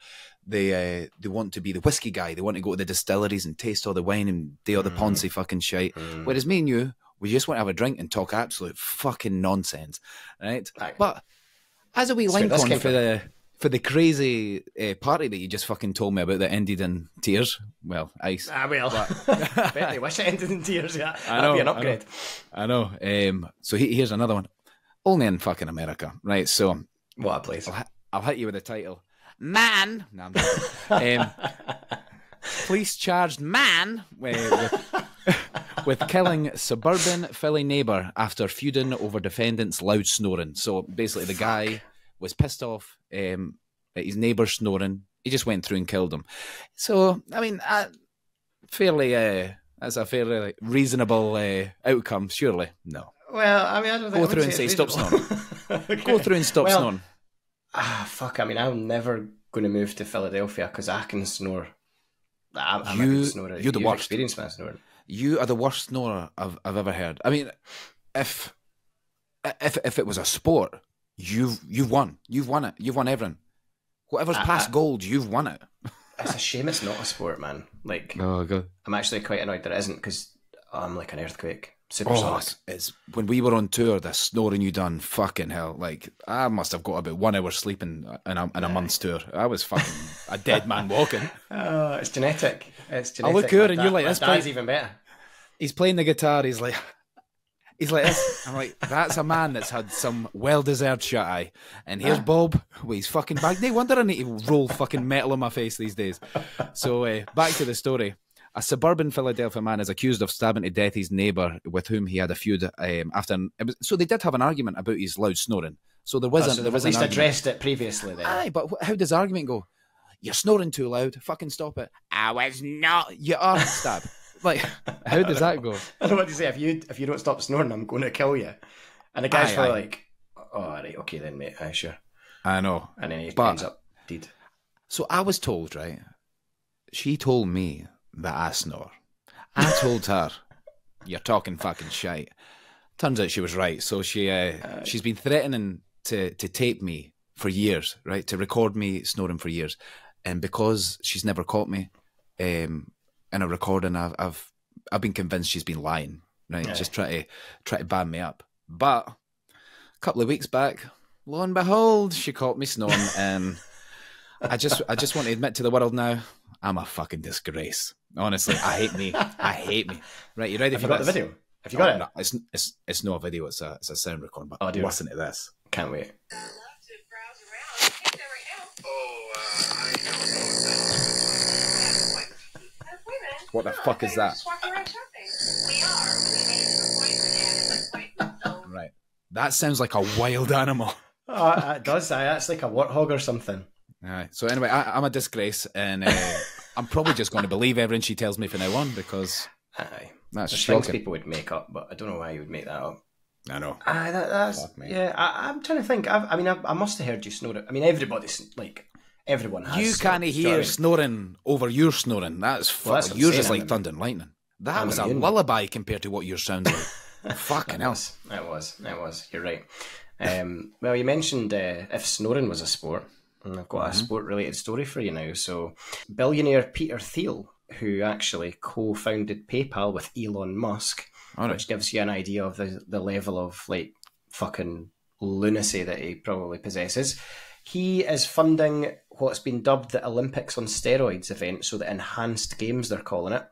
they want to be the whiskey guy. They want to go to the distilleries and taste all the wine and do all the poncy fucking shite. Whereas me and you, we just want to have a drink and talk absolute fucking nonsense, right? Aye. But as a wee That's link where this on came for the crazy party that you just fucking told me about that ended in tears. Well, ice. I will. Bet they wish it ended in tears. Yeah, that'd be an upgrade. I know. So here's another one. Only in fucking America, right? So What a place. I'll hit you with the title. Man! No, I'm joking. Police charged man with killing suburban Philly neighbour after feuding over defendant's loud snoring. So basically the guy was pissed off at his neighbour snoring. He just went through and killed him. So, I mean, fairly. That's a fairly reasonable outcome, surely. No. Well, I mean, I don't think go through and say stop snoring. Okay. Go through and stop snoring. Fuck. I mean, I'm never going to move to Philadelphia because I can snore. I'm a good snorer. You're the worst. Experienced man snoring. You are the worst snorer I've ever heard. I mean, if it was a sport, you've won. You've won it. You've won everything. Whatever's past gold, you've won it. It's a shame it's not a sport, man. Like, oh god, I'm actually quite annoyed that it isn't because I'm like an earthquake. Supersonic. It's when we were on tour, the snoring you done, fucking hell. Like, I must have got about 1 hour sleeping in a month's tour. I was fucking a dead man walking. Oh, it's genetic. It's genetic. I look good, and you're like, this guy's even better. He's playing the guitar. He's like this. I'm like, that's a man that's had some well-deserved shut eye. And here's Bob with his fucking bag. No wonder I need to roll fucking metal on my face these days. So back to the story. A suburban Philadelphia man is accused of stabbing to death his neighbour with whom he had a feud after. So they did have an argument about his loud snoring. So there wasn't. There was at least addressed it previously. Then. Aye, but how does the argument go? You're snoring too loud. Fucking stop it. I was not. You are stabbed. Like, how does that go? I don't know what to say. If you don't stop snoring, I'm going to kill you. And the guy's probably like, "Oh, right, okay then, mate. Aye, sure." I know. And then he ends up dead. So I was told, right? She told me that I snore. I told her, "You're talking fucking shite." Turns out she was right. So she's been threatening to tape me for years, right? To record me snoring for years, and because she's never caught me in a recording, I've been convinced she's been lying, right? Yeah. Just try to band me up. But a couple of weeks back, lo and behold, she caught me snoring, and I just want to admit to the world now, I'm a fucking disgrace. Honestly, I hate me. I hate me. Right, you ready for this? Have you got the video? Have you got it? No, it's not a video. It's a sound recording. But listen to this. Can't wait. What the fuck is that? Right. That sounds like a wild animal. Oh, it does. That's like a warthog or something. All right. So anyway, I'm a disgrace, and I'm probably just going to believe everything she tells me from now on because that's shocking. Things people would make up, but I don't know why you would make that up. I know. That's yeah. I'm trying to think. I must have heard you snore it. I mean, everybody's like. Everyone has. You can't hear snoring over your snoring. That's fucking. Yours is like thunder and lightning. That was a lullaby compared to what yours sounds like. Fucking hell. It was. You're right. Well, you mentioned if snoring was a sport, and I've got a sport-related story for you now. So, billionaire Peter Thiel, who actually co-founded PayPal with Elon Musk, which gives you an idea of the level of like fucking lunacy that he probably possesses. He is funding what's been dubbed the Olympics on steroids event, so the enhanced games they're calling it,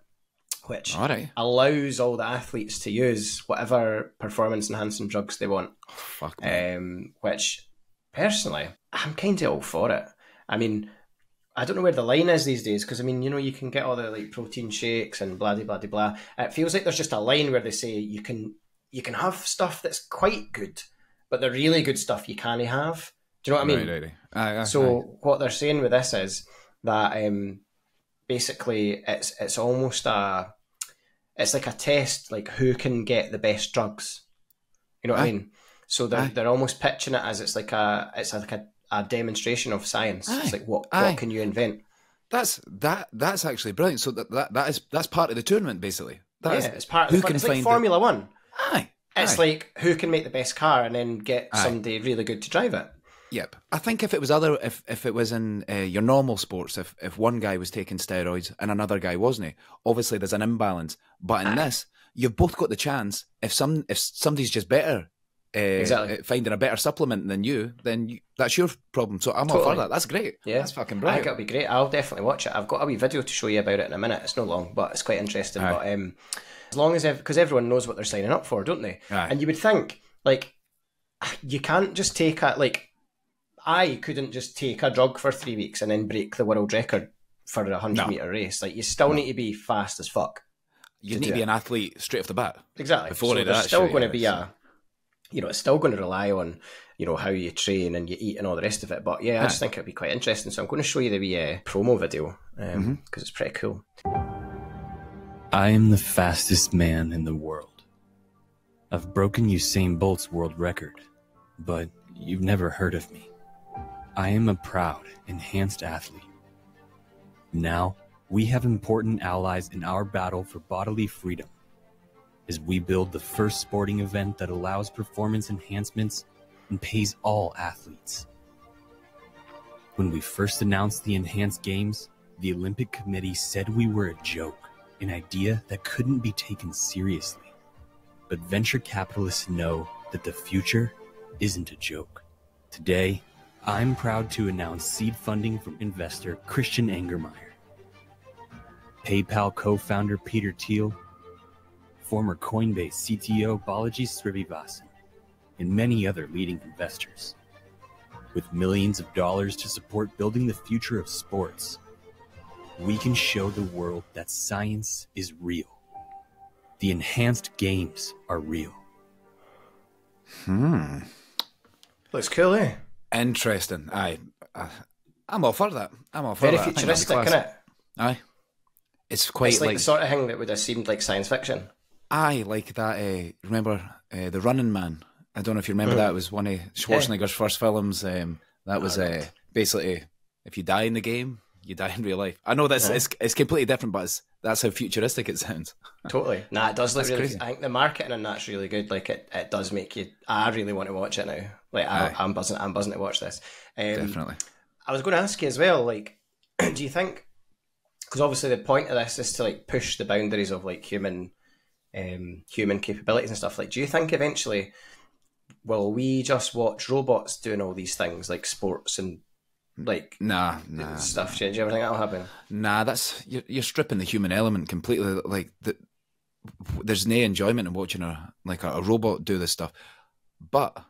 which allows all the athletes to use whatever performance-enhancing drugs they want. Fuck me. Which, personally, I'm kind of all for it. I mean, I don't know where the line is these days, because, I mean, you know, you can get all the like protein shakes and blah-de-blah-de-blah. It feels like there's just a line where they say you can have stuff that's quite good, but the really good stuff you can't have. Do you know what I mean? Right. So what they're saying with this is that basically it's almost it's like a test, like who can get the best drugs. You know what I mean? So they're almost pitching it as it's like a demonstration of science. It's like what can you invent? That's actually brilliant. So that's part of the tournament basically. It's part of it's like Formula One. Aye. It's like who can make the best car and then get somebody really good to drive it. Yep. I think if it was in your normal sports, if one guy was taking steroids and another guy wasn't, obviously there's an imbalance. But in this, you've both got the chance. If somebody's just better, finding a better supplement than you, then that's your problem. So I'm all for that. That's great. Yeah, that's fucking brilliant. I think it'll be great. I'll definitely watch it. I've got a wee video to show you about it in a minute. It's not long, but it's quite interesting. But as long as because everyone knows what they're signing up for, don't they? And you would think like you can't just take I couldn't just take a drug for 3 weeks and then break the world record for a 100-meter race. Like, you still need to be fast as fuck. You need to be an athlete straight off the bat. Exactly. Before there's still going to be it's still going to rely on, how you train and you eat and all the rest of it. But yeah, I just think it'd be quite interesting. So I'm going to show you the wee promo video because it's pretty cool. I am the fastest man in the world. I've broken Usain Bolt's world record, but you've never heard of me. I am a proud, enhanced athlete. Now, we have important allies in our battle for bodily freedom, as we build the first sporting event that allows performance enhancements and pays all athletes. When we first announced the Enhanced Games, the Olympic Committee said we were a joke, an idea that couldn't be taken seriously. But venture capitalists know that the future isn't a joke. Today, I'm proud to announce seed funding from investor Christian Angermeyer, PayPal co-founder Peter Thiel, former Coinbase CTO Balaji Srinivasan, and many other leading investors. With millions of dollars to support building the future of sports, we can show the world that science is real. The Enhanced Games are real. Looks cool, eh? Interesting. I'm all for that. I'm all for Very that. futuristic, isn't it? Aye. It's quite It's like the sort of thing that would have seemed like science fiction. Aye, like that. Remember The Running Man? I don't know if you remember that. It was one of Schwarzenegger's first films. That was basically, if you die in the game, you die in real life. I know that's it's completely different, but that's how futuristic it sounds. Totally. Nah, it does look really crazy. I think the marketing on that's really good. Like it does make you. I really want to watch it now. Like I'm buzzing to watch this. Definitely. I was going to ask you as well. Like, do you think? Because obviously the point of this is to like push the boundaries of like human capabilities and stuff. Like, do you think eventually will we just watch robots doing all these things like sports and like stuff? Do you ever think that'll happen? Nah, that's you're stripping the human element completely. Like there's no enjoyment in watching a robot do this stuff, but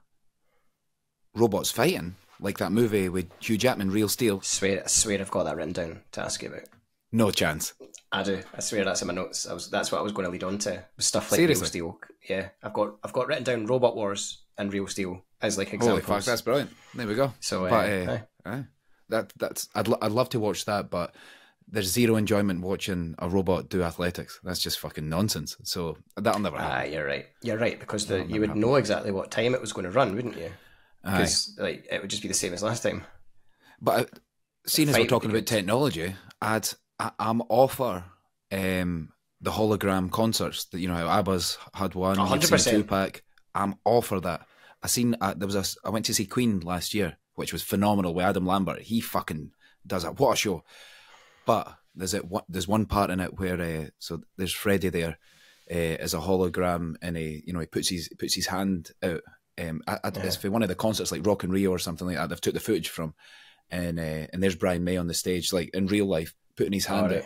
robots fighting like that movie with Hugh Jackman, Real Steel. I swear I've got that written down to ask you about. No chance. I do. I swear that's in my notes. That's what I was going to lead on to. Stuff like Seriously? Real Steel. Yeah, I've got written down Robot Wars and Real Steel as like examples. Holy fuck, that's brilliant. There we go. So, that's I'd love to watch that, but there's zero enjoyment watching a robot do athletics. That's just fucking nonsense. So that'll never happen. You're right. You're right, because you would know exactly what time it was going to run, wouldn't you? Because like it would just be the same as last time. But seeing as we're talking about technology, I'm all for the hologram concerts. That how ABBA's had one. 100%. Tupac. I'm all for that. I went to see Queen last year, which was phenomenal with Adam Lambert. He fucking does it. What a show! But there's one part in it where so there's Freddie there as a hologram, and he puts his hand out. It's for one of the concerts like Rock in Rio or something like that. They've took the footage from, and there's Brian May on the stage, like in real life, putting his hand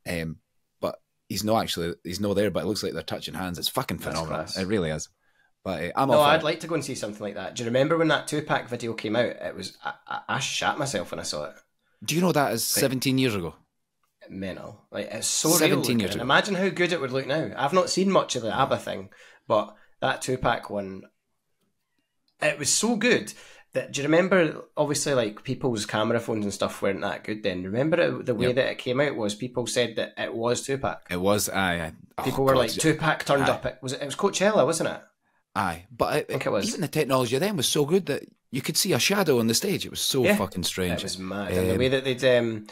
out. But he's not there, but it looks like they're touching hands. It's fucking phenomenal. It really is. But I'd like to go and see something like that. Do you remember when that Tupac video came out? It was I shat myself when I saw it. Do you know that is 17 years ago? Mental. Like it's so 17 real. years ago. Imagine how good it would look now. I've not seen much of the ABBA thing, but that Tupac one, it was so good. Do you remember, obviously, like, people's camera phones and stuff weren't that good then. Remember the way that it came out was people said that it was Tupac. It was, People were like, Tupac turned up. It was Coachella, wasn't it? Aye. But I think it was. Even the technology then was so good that you could see a shadow on the stage. It was so fucking strange. It was mad. And the way that they'd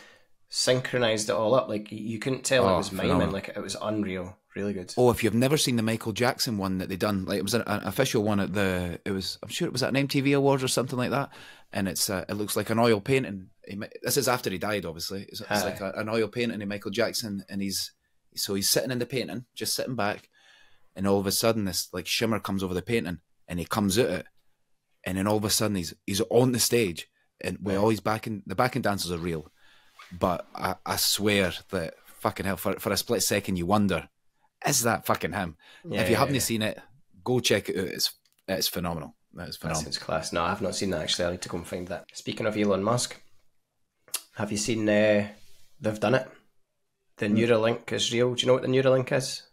synchronised it all up, like, you couldn't tell it was miming. Phenomenal. Like, it was unreal. Really good. Oh, if you've never seen the Michael Jackson one that they done, like it was an official one at I'm sure it was at an MTV Awards or something like that, and it looks like an oil painting. This is after he died, obviously. It's like an oil painting of Michael Jackson, and he's sitting in the painting, just sitting back, and all of a sudden this like shimmer comes over the painting, and he comes out it, and then all of a sudden he's on the stage, and with all his backing dancers are real, but I swear that fucking hell, for a split second you wonder, is that fucking him? If you haven't seen it, go check it out. It's phenomenal. That phenomenal. Sounds class. No, I've not seen that actually. I need to go and find that. Speaking of Elon Musk, have you seen they've done it? The Neuralink is real. Do you know what the Neuralink is?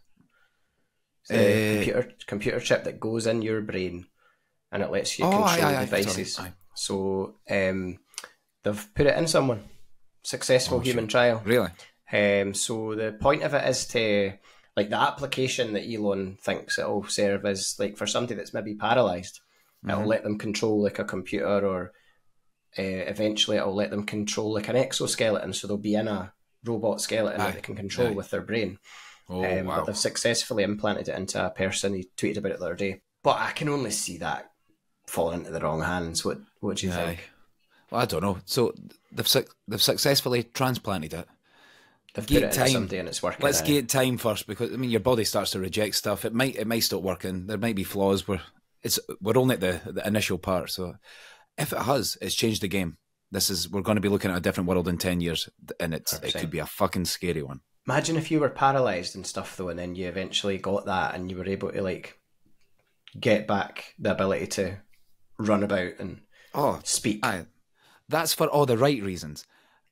It's a computer chip that goes in your brain and it lets you control devices. Sorry. So they've put it in someone. Successful human trial. Really? So the point of it is to like the application that Elon thinks it'll serve is like for somebody that's maybe paralysed. It'll let them control like a computer, or eventually it'll let them control like an exoskeleton, so they'll be in a robot skeleton that they can control with their brain. Wow. But they've successfully implanted it into a person. He tweeted about it the other day. But I can only see that falling into the wrong hands. What do you think? Well, I don't know. So they've successfully transplanted it. They've put it into somebody and it's working. Let's get time first, because I mean your body starts to reject stuff. It might stop working. There might be flaws. We're only at the initial part. So if it has, it's changed the game. We're going to be looking at a different world in 10 years, and it could be a fucking scary one. Imagine if you were paralysed and stuff though, and then you eventually got that, and you were able to like get back the ability to run about and speak. That's for all the right reasons.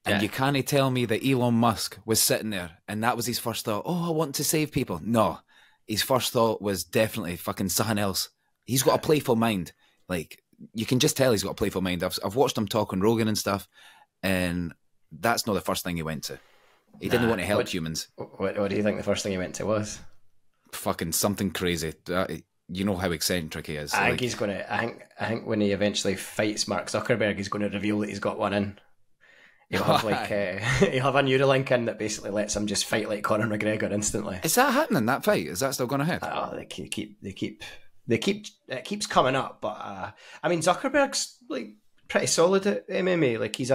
And you can't tell me that Elon Musk was sitting there and that was his first thought, I want to save people. No, his first thought was definitely fucking something else. He's got a playful mind. Like, you can just tell he's got a playful mind. I've watched him talk on Rogan and stuff, and that's not the first thing he went to. He didn't want to help humans. What do you think the first thing he went to was? Fucking something crazy. You know how eccentric he is. I think he's going to. I think when he eventually fights Mark Zuckerberg, he's going to reveal that he's got one in. He'll have he'll have a Neuralink in that basically lets him just fight like Conor McGregor instantly. Is that happening? That fight, is that still going ahead? They keep it keeps coming up, but I mean Zuckerberg's like pretty solid at MMA. Like he's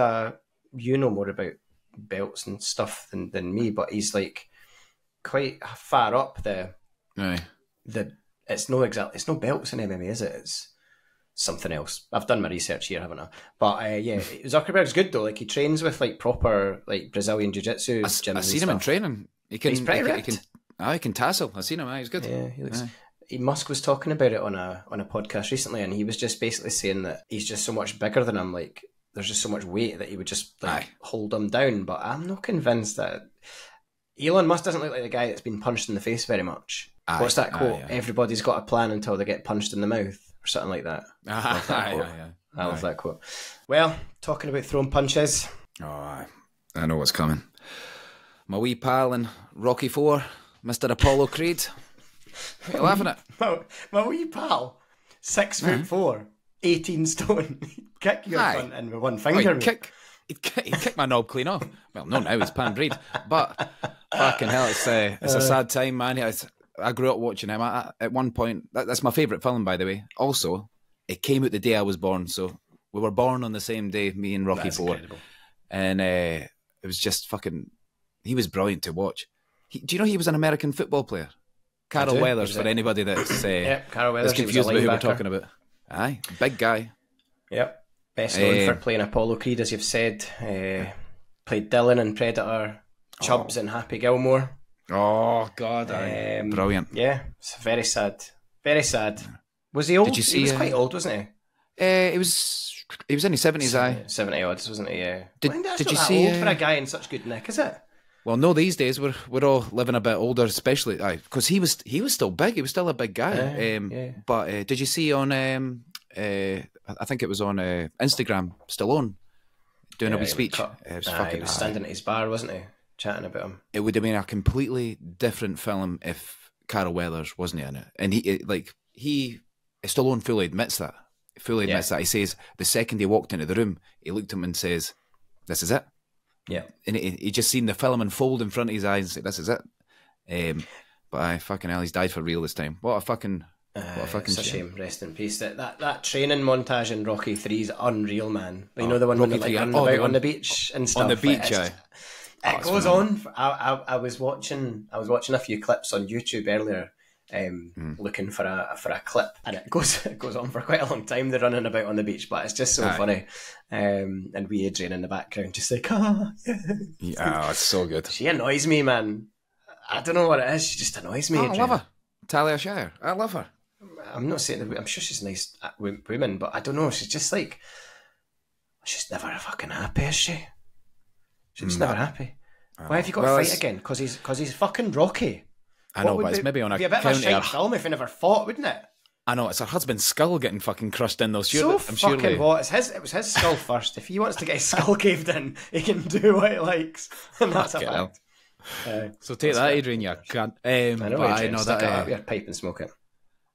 you know more about belts and stuff than me, but he's like quite far up it's no belts in MMA, is it? It's something else. I've done my research here, haven't I? But Zuckerberg's good though. Like he trains with like proper like Brazilian jiu-jitsu gyms. I've seen him in training. He's pretty ripped. He can tassel. I've seen him. He's good. Yeah, he looks. Musk was talking about it on a podcast recently, and he was just basically saying that he's just so much bigger than him. Like there's just so much weight that he would just hold him down. But I'm not convinced that Elon Musk doesn't look like the guy that's been punched in the face very much. What's that quote? Everybody's got a plan until they get punched in the mouth, or something like that. I love that quote. Well, talking about throwing punches. I know what's coming. My wee pal in Rocky IV, Mr. Apollo Creed. What are you laughing at? My wee pal, 6'4", 18 stone. Kick your cunt in with one finger. He'd kick my knob clean off. Well, no, now he's pan breed. But fucking hell, it's a sad time, man. I grew up watching him. At one point, that's my favourite film, by the way. Also, it came out the day I was born, so we were born on the same day, me and Rocky IV. Incredible. And it was just fucking. He was brilliant to watch. Do you know he was an American football player? Carol Weathers, for anybody that's Carol Weathers, confused about who we're talking about. Aye, big guy. Yep. Best known for playing Apollo Creed, as you've said. Played Dylan in Predator, Chubbs in Happy Gilmore. Oh, God. Brilliant. Yeah, it's very sad. Very sad. Was he old? Did you see, he was quite old, wasn't he? He was in his 70s, aye. 70 odds, wasn't he? Yeah. Did you see? Old for a guy in such good nick, is it? Well, no, these days we're all living a bit older, especially because he was still big. He was still a big guy. But did you see on I think it was on Instagram, Stallone doing a wee speech? He was standing at his bar, wasn't he, chatting about him? It would have been a completely different film if Carol Weathers wasn't in it, and Stallone fully admits that. He says the second he walked into the room, he looked at him and says, "This is it." Yeah, and he just seen the film unfold in front of his eyes and said, "This is it." But fucking hell, he's died for real this time. What a fucking it's a shame. Rest in peace. That training montage in Rocky 3 is unreal, man. You know the one when they're like running about on the beach and stuff. On the beach, it goes on. I was watching a few clips on YouTube earlier, looking for a clip, and it goes on for quite a long time. They're running about on the beach, but it's just so funny. And we Adrian in the background just like, it's so good. She annoys me, man. I don't know what it is. She just annoys me. I love her. Talia Shire. I love her. I'm not saying that. I'm sure she's nice woman, but I don't know. She's just like, she's never fucking happy, is she? She's never happy. Why have you got to fight again? Because he's fucking Rocky. I know, but it's maybe on a be a bit of a shite film if he never fought, wouldn't it? I know, it's her husband's skull getting fucking crushed in those. So fucking what? It was his skull first. If he wants to get his skull caved in, he can do what he likes, and that's a fact. So take that, Adrian, you cunt. I know, but Adrian, know stick that, it up your pipe and smoke it.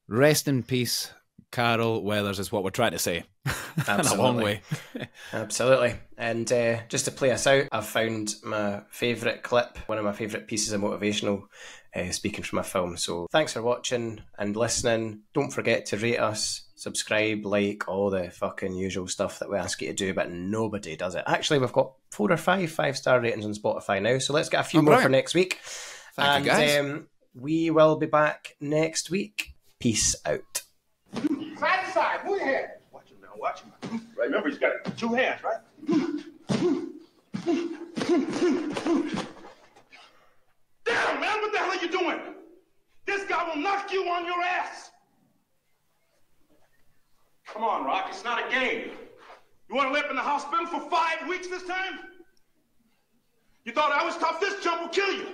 Rest in peace, Carol Weathers, is what we're trying to say. In a long way. Absolutely. And just to play us out, I've found my favourite clip, one of my favourite pieces of motivational speaking from a film. So thanks for watching and listening. Don't forget to rate us, subscribe, like, all the fucking usual stuff that we ask you to do, but nobody does it. Actually, we've got 4 or 5 5-star ratings on Spotify now, so let's get a few more for next week. Thank you, guys. We will be back next week. Peace out. Side to side, move your head. Watch him now, watch him. Right, remember, he's got 2 hands, right? Damn, man, what the hell are you doing? This guy will knock you on your ass. Come on, Rock, it's not a game. You want to live in the hospital for 5 weeks this time? You thought I was tough? This jump will kill you.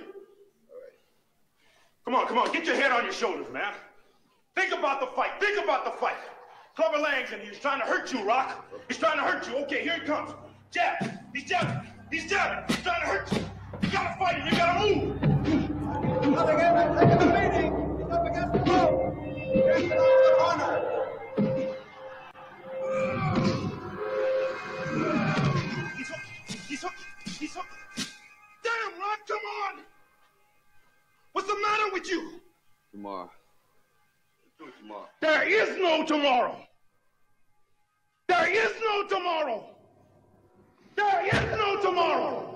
All right. Come on, get your head on your shoulders, man. Think about the fight. Think about the fight. Clubber Lang's in here. He's trying to hurt you, Rock. He's trying to hurt you. Okay, here he comes. Jab. He's jabbing. He's jabbing. He's trying to hurt you. You gotta fight him. You gotta move. He's up against the meeting. He's up against the rope. He's in the corner. He's hooked. Damn, Rock, come on. What's the matter with you? Tomorrow. Tomorrow. There is no tomorrow. There is no tomorrow. There is no tomorrow.